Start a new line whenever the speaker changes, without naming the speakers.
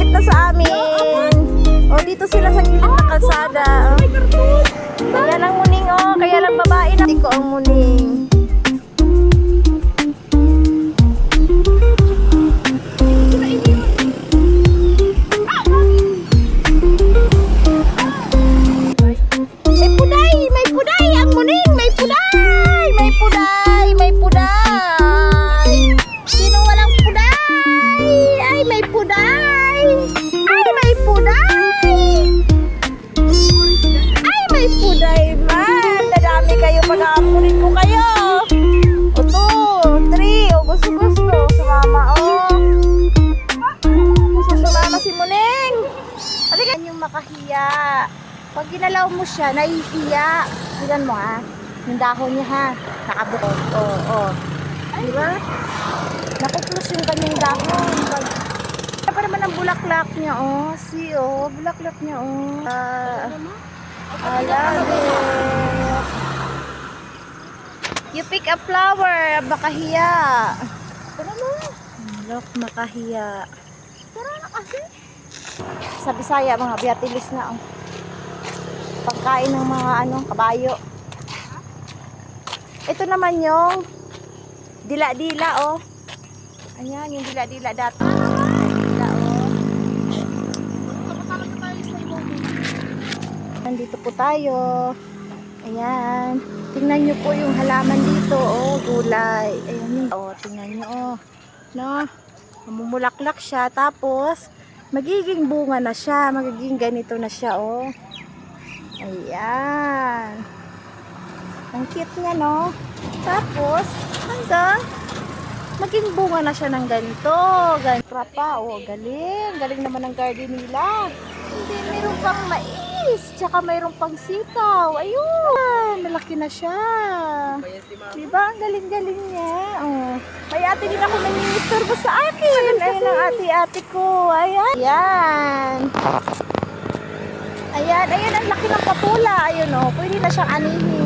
malapit na sa amin. O, dito sila sa gilid na kalsada. Kaya lang muning, oh. Kaya lang babae na. Iko ang muning. May puday! May puday! Ang muning! May puday! May puday! May puday! Sino walang puday? Ay, may puday! Ay, may puday! Ay, may puday man! Dadami kayo pag-aamunin ko kayo! O, 2, 3, o gusto-gusto. Sumama, o. Gusto sumama si Muning. Halika yung makahiya. Pag ginalaw mo siya, nahihiya. Tignan mo, ha? Yung dahon niya, ha? Nakabukod. O. Diba? Nakuklus yung kanyang dahon. Pa naman ang bulaklak niya, oh. See, oh. Bulaklak niya, oh. I love it. You pick a flower, makahiya. Tara mo. Look, makahiya. Tara na kasi. Sa Bisaya, mga biatilis na, oh. Pagkain ng mga, kabayo. Ito naman yung dila-dila, oh. Ayan, yung dila-dila dati. Dila, oh. Nandito po tayo. Ayan. Tingnan nyo po yung halaman dito, oh. Gulay. Ayan yun. Oh, tingnan nyo, oh. No? Mamumulaklak siya. Tapos, magiging bunga na siya. Magiging ganito na siya, oh. Ayan. Ang cute niya, no? Tapos, hanggang maging bunga na siya ng ganito. Ganito pa, oh, galing. Galing naman ang garden nila. Hindi, mayroon pang mais. Tsaka mayroon pang sitaw. Ayun, malaki na siya. Diba? Ang galing-galing niya. Oh. May ate din ako nanginistorbo sa akin. Ayun ang ate-ate ko. Ayan. Ayan. Ayan, ang laki ng patula. Ayun, oh. Pwede na siyang anihin.